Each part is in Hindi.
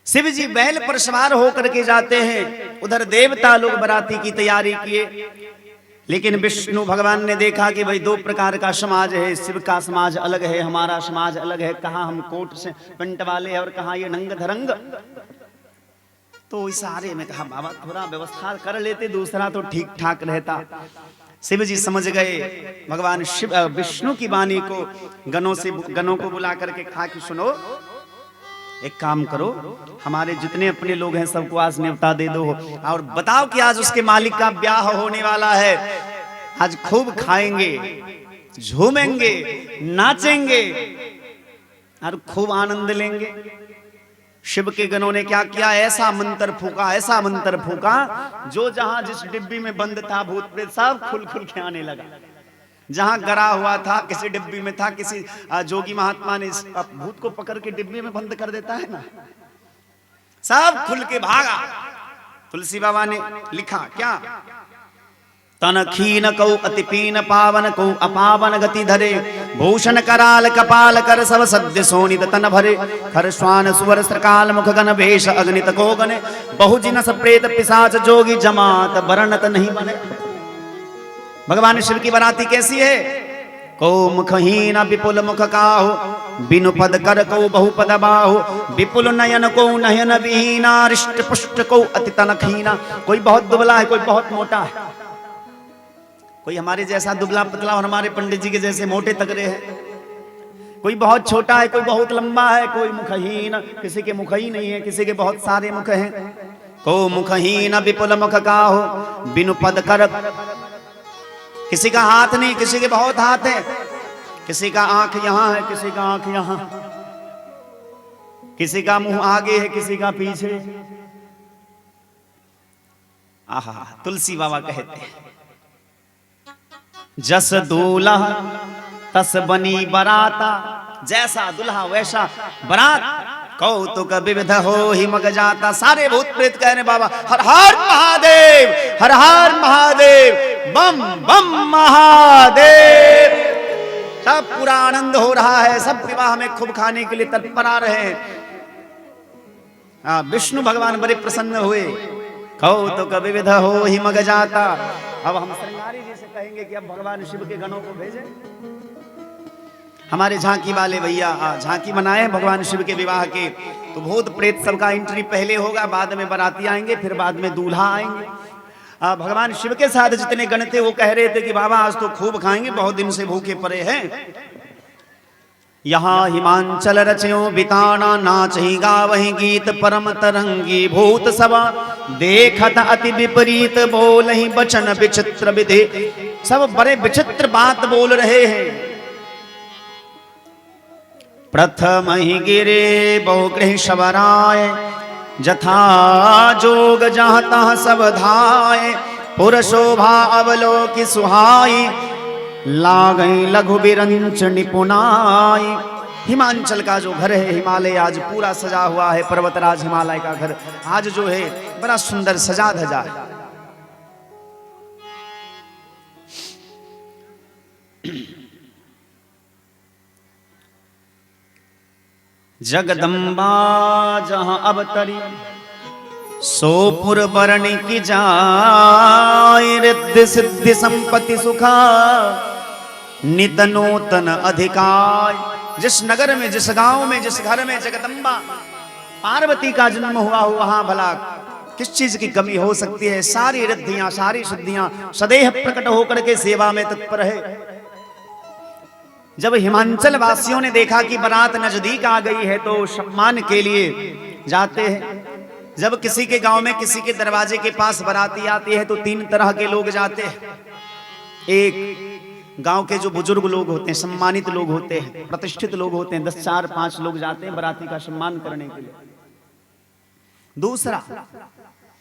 शिव जी बैल पर सवार होकर के जाते हैं। उधर देवता लोग बाराती की तैयारी किए, लेकिन विष्णु भगवान ने देखा कि भाई दो प्रकार का समाज है, शिव का समाज अलग है, हमारा समाज अलग है। कहाँ हम कोट से पेंट वाले और कहाँ ये नंग धरंग। तो इशारे में कहा बाबा थोड़ा व्यवस्था कर लेते, दूसरा तो ठीक ठाक रहता। शिव जी समझ गए भगवान शिव विष्णु की वाणी को, गणों को बुला करके कहा कि सुनो, एक काम करो, हमारे जितने अपने लोग हैं सबको आज न्योता दे दो और बताओ कि आज उसके मालिक का ब्याह होने वाला है। आज खूब खाएंगे, झूमेंगे, नाचेंगे और खूब आनंद लेंगे। शिव के गणों ने क्या किया, ऐसा मंत्र फूका, ऐसा मंत्र फूका, जो जहां जिस डिब्बी में बंद था भूत प्रेत सब खुल खुल के आने लगा। जहां गरा हुआ था, किसी डिब्बी में था, किसी जोगी महात्मा ने भूत को पकड़ के डिब्बी में बंद कर देता है ना, सब खुल के भागा। तुलसी बाबा ने लिखा क्या, तन खीन कौ अति पीन पावन कौ अपावन गति धरे, भूषण कराल कपाल कर सब सद्य सोनित तन भरे, खर श्वान सुवर श्रकाल मुख गण भेष अग्नित को गने, बहु जिनस प्रेत पिशाच जोगी जमात बरनत नहीं बने। भगवान शिव की बाराती कैसी है, को मुखहीन विपुल मुख काहु, बिनु पद कर को बहुपद बाहु, विपुल नयन को नयन विहीना, रिष्ट पुष्ट को अति तनखीना। कोई बहुत दुबला है, कोई बहुत मोटा है, कोई हमारे जैसा दुबला पतला और हमारे पंडित जी के जैसे मोटे तगड़े हैं, कोई बहुत छोटा है, कोई बहुत लंबा है, कोई मुखहीन, किसी के मुख ही नहीं है, किसी के बहुत सारे मुख हैं। को मुखहीन विपुल मुख काहु, बिनु पद कर, किसी का हाथ नहीं, किसी के बहुत हाथ है, किसी का आंख यहां है, किसी का आंख यहां, किसी का मुंह आगे है, किसी का पीछे। आहा, तुलसी बाबा कहते हैं, जस दूल्हा तस बनी बराता, जैसा दुल्हा वैसा बरात, कौतुक विविध हो ही मग जाता। सारे भूत प्रेत कह रहे बाबा हर हर महादेव, हर हर महादेव, बम बम महादेव। सब पूरा आनंद हो रहा है, सब विवाह में खूब खाने के लिए तत्पर आ रहे हैं। विष्णु भगवान बड़े प्रसन्न हुए, कौतुक विविध हो ही मग जाता। अब हम श्रृंगारी जी से कहेंगे कि अब भगवान शिव के गणों को भेजें। हमारे झांकी वाले भैया झांकी बनाए भगवान शिव के विवाह के, तो भूत प्रेत सबका एंट्री पहले होगा, बाद में बाराती आएंगे, फिर बाद में दूल्हा आएंगे। भगवान शिव के साथ जितने गण थे वो कह रहे थे कि बाबा आज तो खूब खाएंगे, बहुत दिन से भूखे पड़े हैं। यहाँ हिमांचल रचयो बिताना, नाच ही गावहि गीत परम तरंगी, भूत सभा देखत अति विपरीत, बोल ही बचन विचित्र विधि। सब बड़े विचित्र बात बोल रहे हैं। प्रथम ही गिरे बहुगृह शबराय, जथा जोग जहाँ तहाँ सब धाय, पुर शोभा अवलोकि सुहाई, लागई लघु बिरंच निपुणाई। हिमांचल का जो घर है, हिमालय आज पूरा सजा हुआ है, पर्वतराज हिमालय का घर आज जो है बड़ा सुंदर सजा धजा है। जगदम्बा जहां अवतरी, सोपुर बरणी की जाय, रिद्धि सिद्धि संपत्ति सुखा, नित नूतन अधिकार। जिस नगर में, जिस गांव में, जिस घर में जगदम्बा पार्वती का जन्म हुआ हो, वहां भला किस चीज की कमी हो सकती है। सारी रिद्धियां, सारी सिद्धियां सदैव प्रकट होकर के सेवा में तत्पर है। जब हिमांचल वासियों ने देखा कि बारात नजदीक आ गई है तो सम्मान के लिए जाते हैं। जब किसी के गांव में किसी के दरवाजे के पास बाराती आती है तो तीन तरह के लोग जाते हैं। एक गांव के जो बुजुर्ग लोग होते हैं, सम्मानित लोग होते हैं, प्रतिष्ठित लोग होते हैं, 10 4 5 लोग जाते हैं बाराती का सम्मान करने के लिए। दूसरा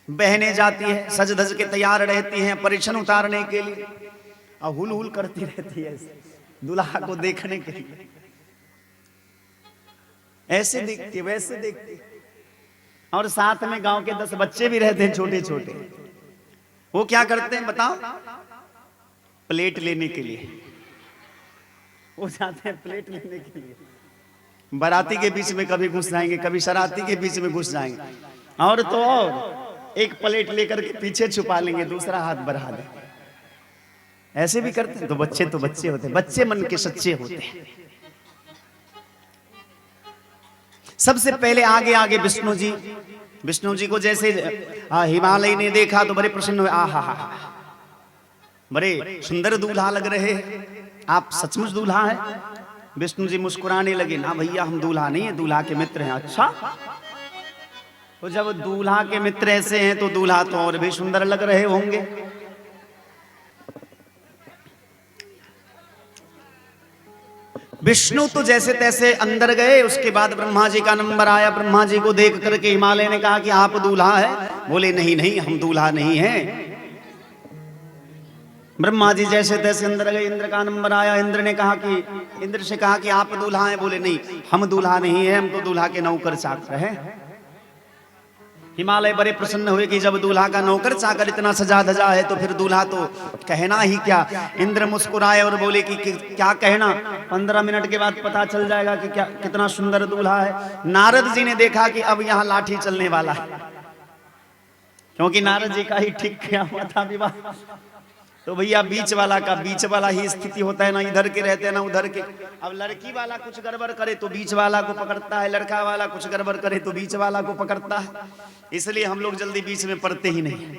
बहनें जाती है, सज धज के तैयार रहती हैं परिछन उतारने के लिए, और हुल हुल करती रहती है दूल्हा को देखने के लिए। ऐसे देखती वैसे देखती, और साथ में गांव के 10 बच्चे भी रहते हैं छोटे छोटे। वो क्या करते हैं बताओ? प्लेट लेने के लिए वो जाते हैं, प्लेट लेने के लिए। बाराती के बीच में कभी घुस जाएंगे, कभी शरारती के बीच में घुस जाएंगे, और तो और एक प्लेट लेकर के पीछे छुपा लेंगे, दूसरा हाथ बढ़ा देंगे। ऐसे भी करते हैं। तो बच्चे होते हैं, बच्चे मन के सच्चे होते हैं। सबसे पहले आगे आगे विष्णु जी को जैसे हिमालय ने देखा तो बड़े प्रसन्न हुए। आहा हा, बड़े सुंदर दूल्हा लग रहे हैं, आप सचमुच दूल्हा है। विष्णु जी मुस्कुराने लगे, ना भैया हम दूल्हा नहीं है, दूल्हा के मित्र हैं। अच्छा, तो जब दूल्हा के मित्र ऐसे हैं तो दूल्हा तो और भी सुंदर लग रहे होंगे। विष्णु तो जैसे तैसे अंदर गए। उसके बाद ब्रह्मा जी का नंबर आया। ब्रह्मा जी को देख करके हिमालय ने कहा कि आप दूल्हा है? बोले नहीं नहीं, हम दूल्हा नहीं हैं। ब्रह्मा जी जैसे तैसे अंदर गए। इंद्र का नंबर आया। इंद्र से कहा कि आप दूल्हा हैं? बोले नहीं, हम दूल्हा नहीं हैं, हम तो दूल्हा के नौकर चाकर हैं। हिमालय बड़े प्रसन्न हुए कि जब दूल्हा का नौकर चाकर इतना सजा धजा है तो फिर दूल्हा तो कहना ही क्या। इंद्र मुस्कुराए और बोले कि क्या कहना, 15 मिनट के बाद पता चल जाएगा कि क्या कितना सुंदर दूल्हा है। नारद जी ने देखा कि अब यहाँ लाठी चलने वाला है, क्योंकि नारद जी का ही ठीक किया हुआ था विवाह। तो भैया बीच वाला ही स्थिति होता है, ना इधर के रहते हैं ना उधर के। अब लड़की वाला कुछ गड़बड़ करे तो बीच वाला को पकड़ता है, लड़का वाला कुछ गड़बड़ करे तो बीच वाला को पकड़ता है। इसलिए हम लोग जल्दी बीच में पड़ते ही नहीं।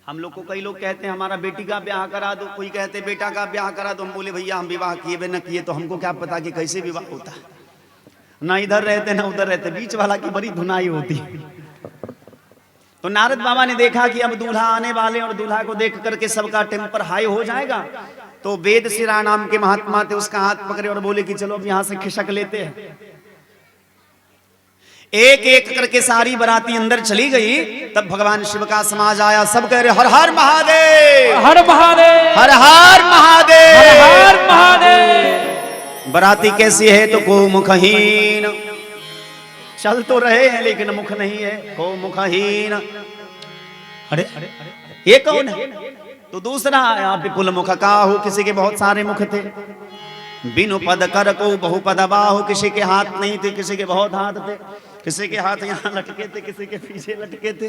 हम लोग को कई लोग कहते हैं हमारा बेटी का ब्याह करा दो, कोई कहते बेटा का ब्याह करा दो। हम बोले भैया हम विवाह किए वे न किए तो हमको क्या पता कि कैसे विवाह होता है। ना इधर रहते ना उधर रहते, बीच वाला की बड़ी धुनाई होती है। तो नारद बाबा ने देखा कि अब दूल्हा आने वाले और दूल्हा को देख करके सबका टेम्पर हाई हो जाएगा। तो वेद शिरा नाम के महात्मा थे, उसका हाथ पकड़े और बोले कि चलो अब यहां से खिसक लेते हैं। एक एक करके सारी बराती अंदर चली गई। तब भगवान शिव का समाज आया। सब कह रहे हर हर महादेव, हर महादेव, हर हर महादेव, हर हर महादेव। बराती कैसी है तो को मुखहीन, चल तो रहे हैं लेकिन मुख नहीं है, को मुखहीन। अरे ये कौन है? तो दूसरा आया विपुल मुख काहू, किसी के बहुत सारे मुख थे। बिनु पद कर को बहु पद बाहु, किसी के हाथ नहीं थे, किसी के बहुत हाथ थे। किसी के हाथ यहाँ लटके थे, किसी के पीछे लटके थे,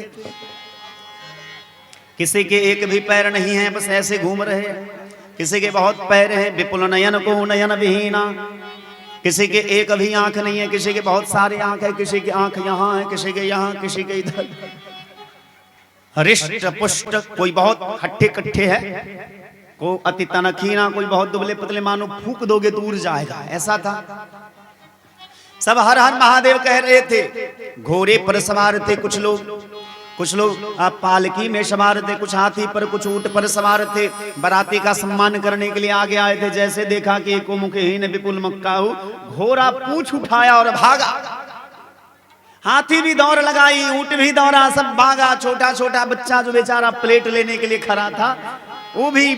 किसी के एक भी पैर नहीं है, बस ऐसे घूम रहे हैं। किसी के बहुत पैर हैं, विपुल नयन को नयन विहीना। किसी के एक भी आंख नहीं है, किसी के बहुत सारे आंख है। किसी की आंख यहाँ है, किसी के यहाँ, किसी के इधर। हरिष्ट पुष्ट, कोई बहुत हट्ठे कट्ठे है, को अति तनखीना, कोई बहुत दुबले पतले, मानो फूक दोगे तो उड़ जाएगा, ऐसा था। सब हर हर महादेव कह रहे थे। घोड़े पर सवार थे कुछ लोग पालकी में सवार थे, कुछ हाथी पर, कुछ ऊंट पर सवार थे। बराती का सम्मान करने के लिए आगे आए थे। जैसे देखा कि एक मुखहीन विपुल मक्काहू, घोड़ा पूंछ उठाया और भागा। हाथी भी दौड़ लगाई, ऊंट भी दौड़ा, सब भागा। छोटा छोटा बच्चा जो बेचारा प्लेट लेने के लिए खड़ा था वो भी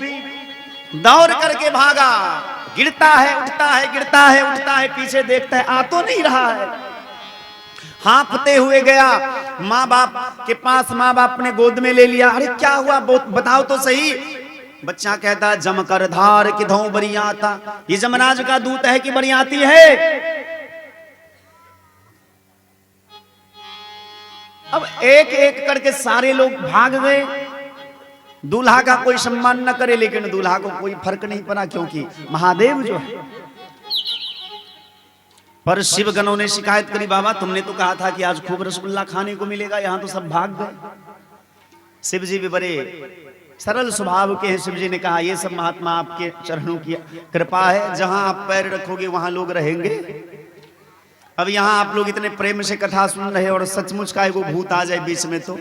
दौड़ करके भागा। गिरता है उठता है, गिरता है उठता है, पीछे देखता है आ तो नहीं रहा है। हाँफते हुए गया माँ बाप के पास, माँ बाप ने गोद में ले लिया। अरे क्या हुआ बताओ तो सही। बच्चा कहता जमकर धार किधों बरियाता, ये जमराज का दूत है कि बरियाती है। अब एक एक करके सारे लोग भाग गए। दूल्हा का कोई सम्मान न करे, लेकिन दूल्हा को कोई फर्क नहीं पड़ा, क्योंकि महादेव जो है। पर शिव गणों ने शिकायत करी, बाबा तुमने तो कहा था कि आज खूब रसगुल्ला खाने को मिलेगा, यहाँ तो सब भाग गए। शिव जी भी बड़े सरल स्वभाव के हैं। शिव जी ने कहा ये सब महात्मा आपके चरणों की कृपा है, जहां आप पैर रखोगे वहां लोग रहेंगे। अब यहाँ आप लोग इतने प्रेम से कथा सुन रहे और सचमुच का वो भूत आ जाए बीच में तो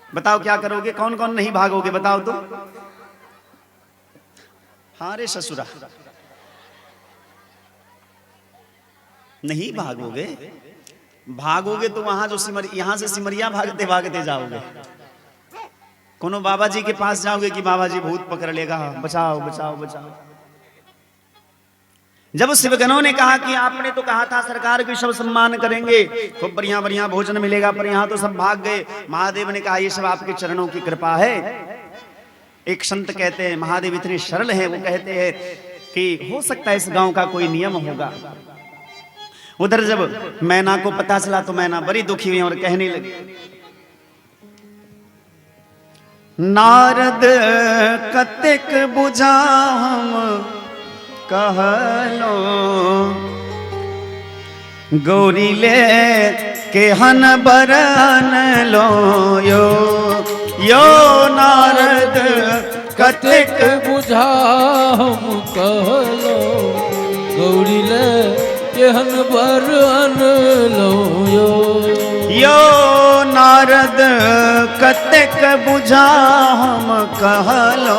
बताओ क्या करोगे? कौन कौन नहीं भागोगे बताओ तो? हाँ रे ससुरा, नहीं भागोगे। भागोगे तो वहां जो यहाँ से सिमरिया भागते भागते जाओगे। कोनो बाबा जी के पास जाओगे कि बाबा जी भूत पकड़ लेगा, बचाओ बचाओ बचाओ। जब शिवगणों ने कहा कि आपने तो कहा था सरकार की सब सम्मान करेंगे, खूब बढ़िया बढ़िया भोजन मिलेगा, पर यहाँ तो सब भाग गए। महादेव ने कहा ये सब आपके चरणों की कृपा है। एक संत कहते हैं महादेव इतने सरल हैं, वो कहते हैं कि हो सकता है इस गांव का कोई नियम होगा उधर जब मैना को पता चला तो मैना बड़ी दुखी हुई और कहने लगी, नारद कतेक बुझा हम कहलो, गौरी ले केहन बरन लो यो नारद कतेक बुझा हम कहलो, गौरी ले केहन बरन लो यो नारद कतेक बुझा हम कहलो,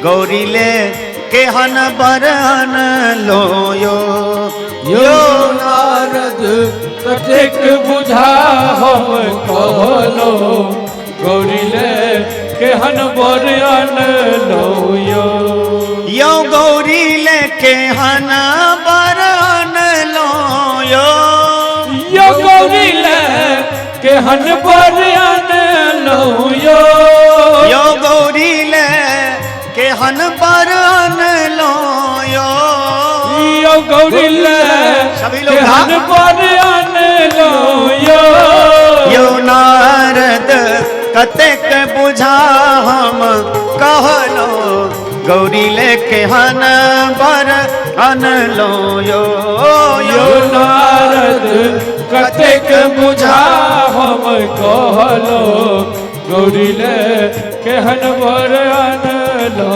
गौरी ले केहन बरन लो यो नारद कतेक बुझा हम कहलो, गौरी ले केहन बरन लो यो गौरी ले केहन बरन लो यो गौरी ले केहन बरन लो यो गौरी ले केहन बरन लो यो गौरी ले सभी लोग केहन बरन लो यो नारद कतेक बुझा हम कहलो, गौरी ले केहन बरन लो यो नारद कतेक बुझा हम कहलो, गौरी ले केहन बरन लो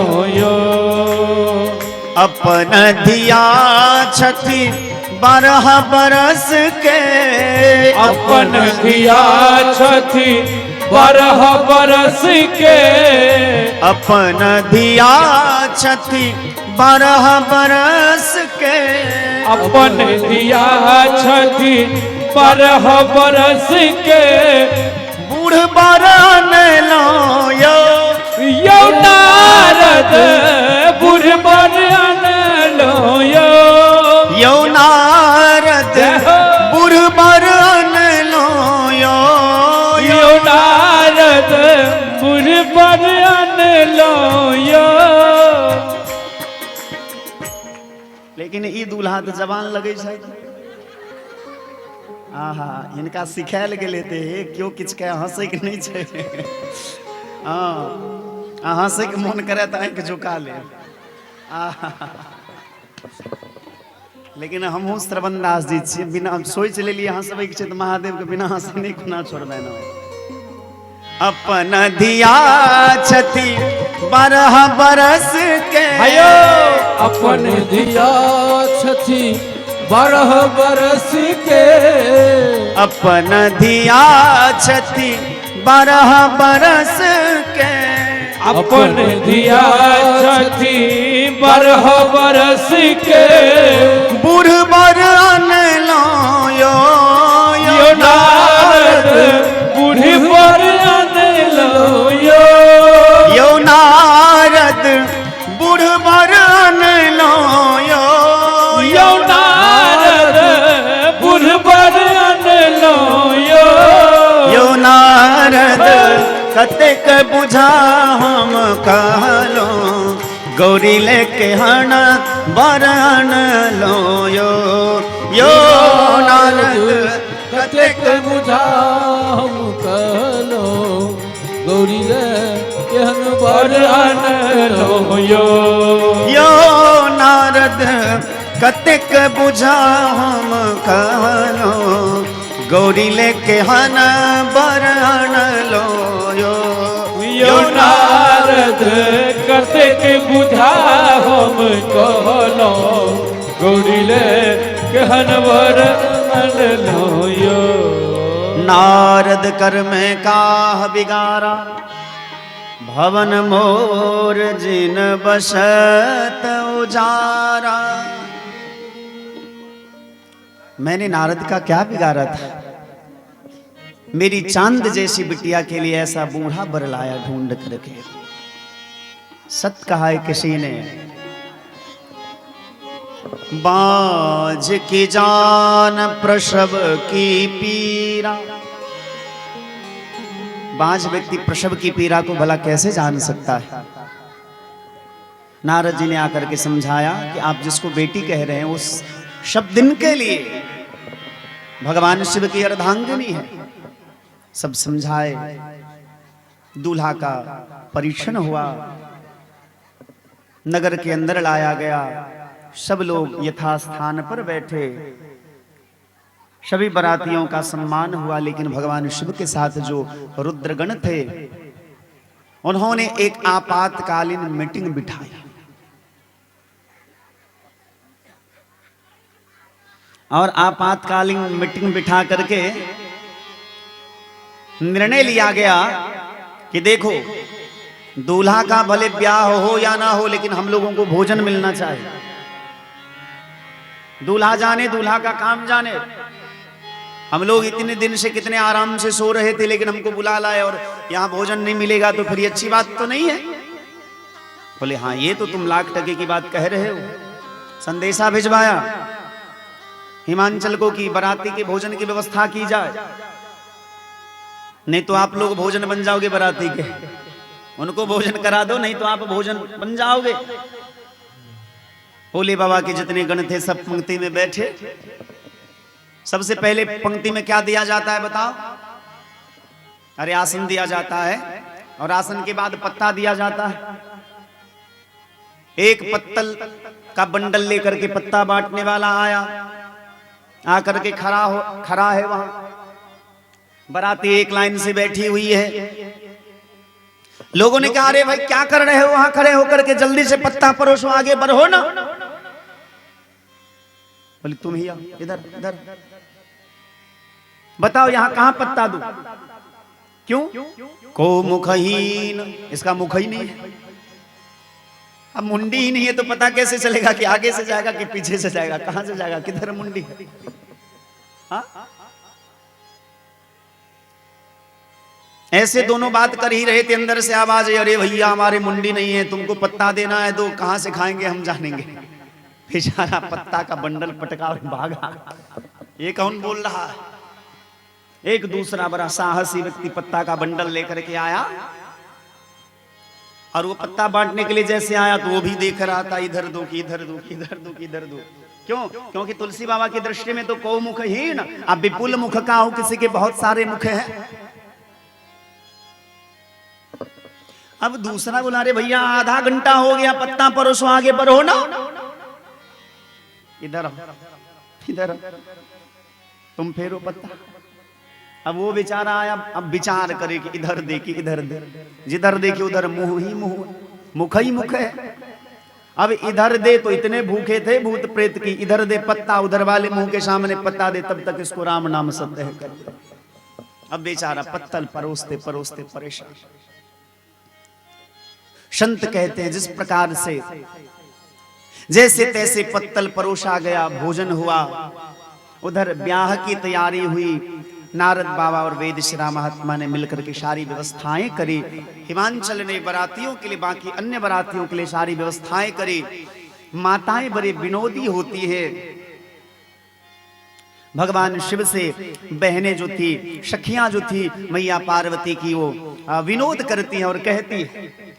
अपन धिया छठी 12 बरस के, अपन धिया छठी 12 बरस के, अपन धिया छठी 12 बरस के, अपन धिया छठी 12 बरस के, बूढ़ बरन लो यो नारद बूढ़ बरन लो यो नारद बूढ़ बरन लो यो नारद बूढ़ बरन लो लेकिन ई दूल्हा तो जवान लगे छै। आहा इनका सिखायल गेले थे क्यों किछ के हंसे के नहीं छै। हाँ हंसे के मन करे तो आँख झुका ले। लेकिन हमहूँ श्रवण दास जी छी, बिना सोच लेलिए हंसबे के छै तो महादेव के बिना हंसे नहीं खुना छोड़बे न। अपन धिया छठी 12 बरस के, आयो अपन धिया छठी 12 बरस के, अपन धिया छठी 12 बरस के, अपन धिया छठी 12 बरस के, बूढ़ बरन लो यो नारद बूढ़ बरन लो यो नारद बूढ़ बरन लो यो नारद बूढ़ बरन लो यो नारद कतेक बुझा हम कहलो, गौरी ले केहन बरन लो यो नारद कतेक बुझा हम कहलो, गौरी ले केहन बरन लो यो नारद कतेक बुझा हम कहलो, गौरी ले केहन बरन लो यो नारद कतेक बुझा हम कहलो, गौरी ले केहन बरन लो नारद कर में काह बिगारा, भवन मोर जिन बसत उजारा। मैंने नारद का क्या बिगाड़ा था, मेरी चांद जैसी बिटिया के लिए ऐसा बूढ़ा बर लाया ढूंढ करके। सत कहा है किसी ने, बाज की जान प्रसव की पीरा। बाज व्यक्ति प्रसव की पीड़ा को भला कैसे जान सकता है। नारद जी ने आकर के समझाया कि आप जिसको बेटी कह रहे हैं उस सब दिन के लिए भगवान शिव की अर्धांगिनी है। सब समझाए, दूल्हा का परीक्षण हुआ, नगर के अंदर लाया गया, सब लोग यथास्थान पर बैठे, सभी बरातियों का सम्मान हुआ। लेकिन भगवान शिव के साथ जो रुद्रगण थे उन्होंने एक आपातकालीन मीटिंग बिठाई और आपातकालीन मीटिंग बिठा करके निर्णय लिया गया कि देखो, दूल्हा का भले ब्याह हो या ना हो, लेकिन हम लोगों को भोजन मिलना चाहिए। दूल्हा जाने, दूल्हा का काम जाने। हम लोग इतने दिन से कितने आराम से सो रहे थे, लेकिन हमको बुला लाए और यहाँ भोजन नहीं मिलेगा तो फिर ये अच्छी बात तो नहीं है। बोले हाँ, ये तो तुम लाख टके की बात कह रहे हो। संदेशा भिजवाया हिमांचल को कि बराती के भोजन की व्यवस्था की जाए, नहीं तो आप लोग भोजन बन जाओगे बराती के। उनको भोजन करा दो, नहीं तो आप भोजन बन जाओगे। भोले बाबा के जितने गण थे सब पंक्ति में बैठे। सबसे पहले पंक्ति में क्या दिया जाता है बताओ? अरे आसन दिया जाता है, और आसन के बाद पत्ता दिया जाता है। एक पत्तल का बंडल लेकर के पत्ता बांटने वाला आया, आकर के खड़ा है वहां। बराती एक लाइन से बैठी हुई है। लोगों ने कहा अरे भाई क्या कर रहे हो वहां खड़े होकर के, जल्दी से पत्ता परोसो, आगे बढ़ो ना। बोले तुम ही आओ, इधर इधर बताओ यहाँ कहां पत्ता दूं? क्यों? को मुखहीन, इसका मुख ही नहीं है। अब मुंडी ही नहीं है तो पता कैसे चलेगा कि आगे से जाएगा कि पीछे से जाएगा, कहां से जाएगा, किधर मुंडी है? हाँ? ऐसे दोनों बात कर ही रहे थे, अंदर से आवाज है अरे भैया हमारे मुंडी नहीं है, तुमको पत्ता देना है तो कहां से खाएंगे हम जानेंगे। बेचारा पत्ता का बंडल पटका और भागा। ये कौन बोल रहा है? एक दूसरा बड़ा साहसी व्यक्ति पत्ता का बंडल लेकर के आया, और वो पत्ता बांटने के लिए जैसे आया तो वो भी देख रहा था, इधर दो कि इधर दो कि इधर दो कि इधर दो। क्यों? क्योंकि तुलसी बाबा की दृष्टि में तो को मुखहीन, अब विपुल मुख का हो, किसी के बहुत सारे मुख हैं। अब दूसरा बोला अरे भैया आधा घंटा हो गया, पत्ता परोसो, आगे बढ़ो ना। इधर इधर तुम फेरो पत्ता। अब वो बेचारा आया, अब विचार करे कि इधर देखी इधर दे, जिधर देखी उधर मुंह ही मुंह, मुख ही मुख है। अब इधर दे तो इतने भूखे थे भूत प्रेत की, इधर दे पत्ता, उधर वाले मुंह के सामने पत्ता दे, तब तक इसको राम नाम सत्य है कर। अब बेचारा पत्तल परोसते परोसते परेशान। संत कहते हैं जिस प्रकार से जैसे तैसे पत्तल परोसा गया, भोजन हुआ, उधर ब्याह की तैयारी हुई। नारद बाबा और वेदश्री महात्मा ने मिलकर के सारी व्यवस्थाएं करी। हिमांचल ने बरातियों के लिए, बाकी अन्य बरातियों के लिए सारी व्यवस्थाएं करी। माताएं बड़े विनोदी होती है। भगवान शिव से बहनें जो थी, सखियां जो थी मैया पार्वती की, वो विनोद करती हैं और कहती है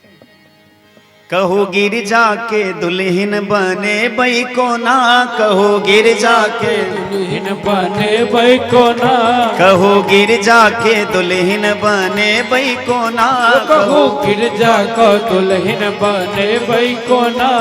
कहो गिरजा के दुल्हन बने बई को ना, कहो गिरजा के दुल्हन बने बई को ना, कहो गिरजा के दुल्हन बने बई को ना, कहो गिरजा को दुल्हन बने बई को ना।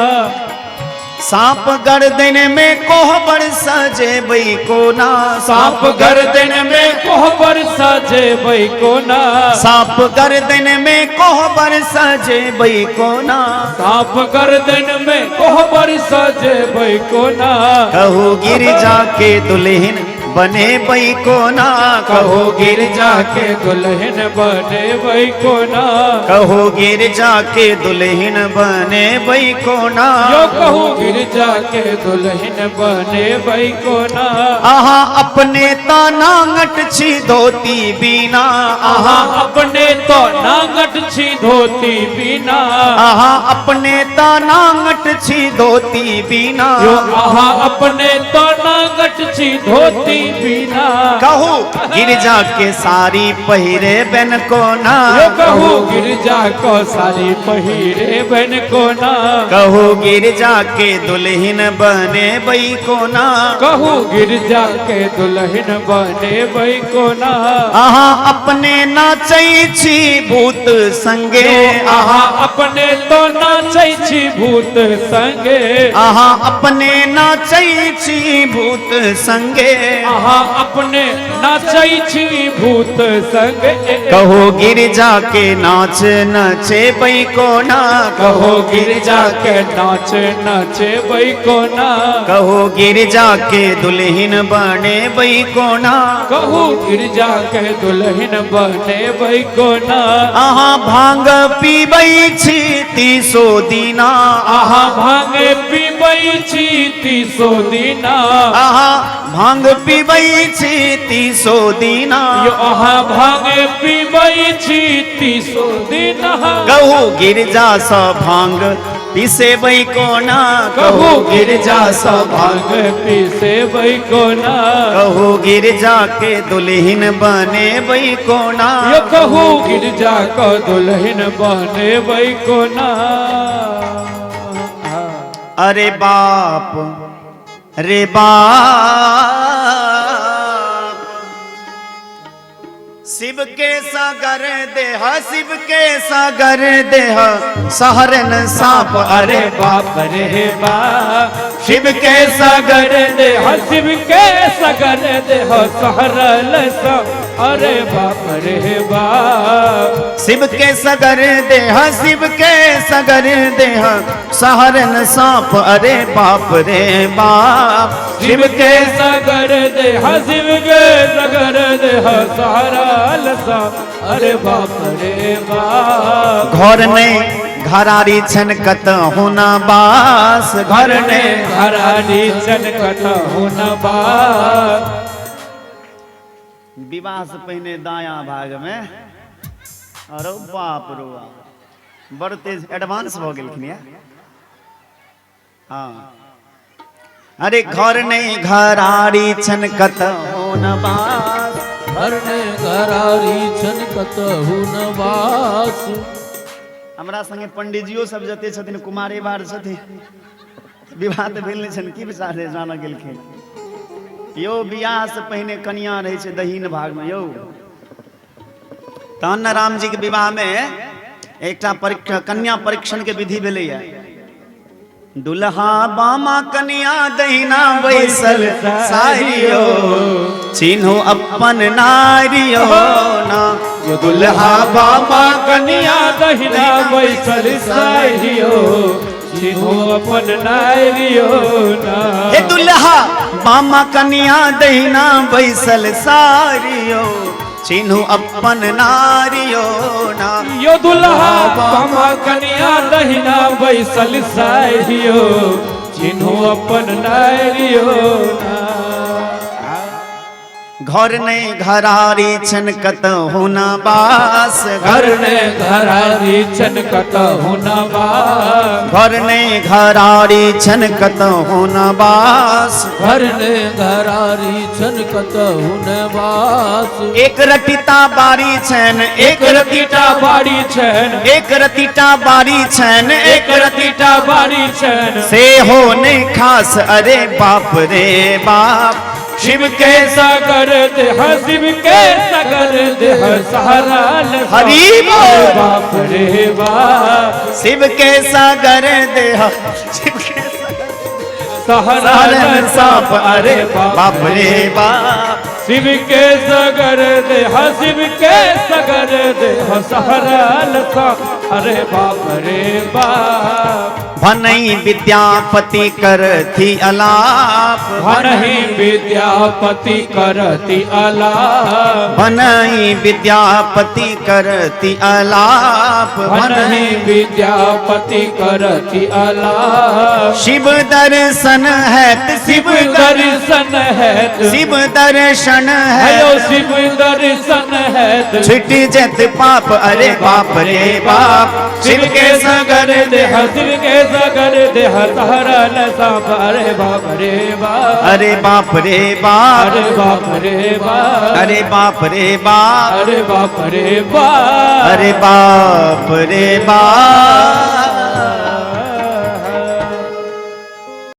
सांप गर्दन में कोहबर सजे बई को ना, सांप गर्दन में कोहबर सजे बई को ना, सांप गर्दन में कोहबर सजे बई को ना, सांप गर्दन में कोहबर सजे बई को ना। कहो गिरजा के दुल्हन बने बई को ना, कहो गिरजा के दुल्हन बने बई को ना, कहो गिरजा के दुल्हन बने बई को ना, यो कहो गिरजा के दुल्हन बने बई को ना। आहा अपने ताना ngट छी धोती बीना, आहा अपने तो नांगट छी धोती बीना, आहा अपने ताना ngट छी धोती बीना, यो आहा अपने तो नांगट छी धोती बिना। कहू गिरजा के सारी पहिरे बन को ना, यो कहू गिरजा को सारी पहिरे बन को ना, कहू गिरजा के दुल्हन बने बई को ना, कहू गिरजा के दुल्हन बने बई को ना। आहा अपने नाचै छी भूत संगे, आहा अपने तो नाचै छी भूत संगे, आहा अपने नाचै छी भूत संगे, आहा अपने नाचै छी भूत संगे। कहो गिरजा के नाच नचे बई को ना, कहो गिरजा के नाच नचे बई को ना, कहो गिरजा के दुल्हन बने बई को ना, कहू गिरजा के दुल्हन बने बई को ना। आहा भांग पीबई छी 300 दीना, आहा भांग पीबई छी 300 दीना, आहा भांग पीबई छी 300 दीना, यो आहा भांग पीबई छी 300 दीना। कहू गिरजा सा भांग पीसे बई को ना, कहू गिरजा सा भांग पीसे बई को ना, कहू गिरजा के दुल्हन बने बई को ना, यो कहू गिरजा को दुल्हन बने बई को ना। अरे बाप रे बाप, शिव के सागर देह, शिव के सागर देह सहरन साप। अरे बाप रे बाप, शिव के सागर देह, शिव के सागर देह सहरल साप। अरे बाप रे बाप, शिव के सगर देह, शिव के सगर देह सहरन सांप। अरे बाप रे बाप, शिव के सागर देह, शिव के सागर देह सहरल साप। अरे बाप रे बाप, घर ने घरारी छन कत होना बास, घर ने घरारी छन कत होना बास। विवाह से पहले दाया भाग में, अरे बाप रो बड़ तेज एडवांस हो गए। हाँ अरे घर नहीं घरारी छनकत होन बास, घर ने घरारी छनकत होन बास। हमरा संगे पंडिजियो सब जते छथिन कुमारे बार छथिन, विवाह तो भेल नहीं छन की विचार जाना गेलखिन। यो बियाह से पहले कन्या रहे छे दहिन भाग में। यो तहन राम जी के विवाह में एकटा कन्या परीक्षण के विधि भेलै है। दुल्हा बामा कन्या दहिना बैसल सारियो, चिन्हो अपन नारियो ना। यो दुल्हा बामा कन्या दहिना बैसल सारियो, चिन्हो अपन नारियो ना। हे दुल्हा बामा कन्या दहिना बैसल सारियो, चिन्हु अपन नारियो ना। यो दुल्हा बामा कन्या दहिना बैसल सारियो, चिन्हो अपन नारियो ना। घर ने घरारी छनकत होना बास, घर ने घरारी छनकत होना बास। घर ने घरारी छनकत होना बास, घर ने घरारी छनकत होना बास। एक रतिता बारी छन, एक रतिटा बाड़ी छन, एक रतिता बारी छन, एक रतिटा बाड़ी छन। से होने खास। अरे बाप रे बाप, शिव के सागर देह, शिव के सागर देह सहरल हरि बोल। बाप रे बाप, शिव के सागर देह, शिव के सहरल साप। अरे बाप रे बाप, शिव के सागर देह, शिव के सागर देह सहरल साप। अरे बाप रे बाप, भनई विद्यापति करथी अलाप, भनहि विद्यापति करती अलाप। भनई विद्यापति करती अलाप, भनहि विद्यापति करती अलाप। शिव दर्शन है, शिव दर्शन है, शिव दर्शन है, शिव दर्शन है, छुट जत पाप। अरे बाप रे बाप, शिव के सगर देह शिव के सगर देह सहरा सांप अरे बाप रे बाप अरे बाप रे बाप अरे बाप रे बाप अरे बाप रे बाप अरे बाप रे बाप अरे बाप रे बाप